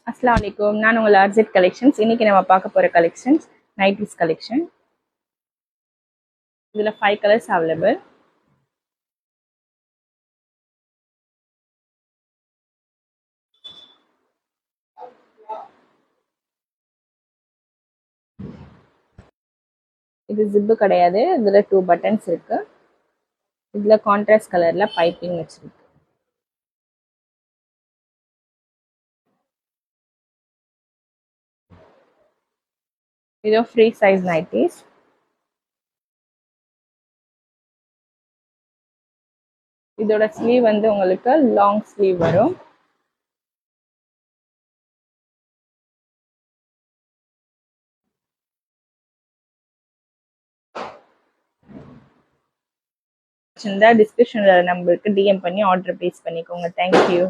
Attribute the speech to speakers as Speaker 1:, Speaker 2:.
Speaker 1: அஸ்ஸலாமு அலைக்கும். நான் உங்கள் ஆர்ஜெட் கலெக்ஷன்ஸ். இன்னைக்கு நம்ம பார்க்க போகிற கலெக்ஷன்ஸ் நைட்டிஸ் கலெக்ஷன். இதில் 5 கலர்ஸ் அவைலபிள். இது ஜிப்பு கிடையாது. இதில் 2 பட்டன்ஸ் இருக்கு. இதில் கான்ட்ராஸ்ட் கலரில் பைப்பிங் வச்சிருக்கு. இது ஃப்ரீ சைஸ் நைட்டிஸ். இதோட ஸ்லீவ் வந்து உங்களுக்கு லாங் ஸ்லீவ் வரும். டிஸ்கிரிப்ஷன்ல நம்பருக்கு டிஎம் பண்ணி ஆர்டர் பிளேஸ் பண்ணிக்கோங்க. தேங்க்யூ.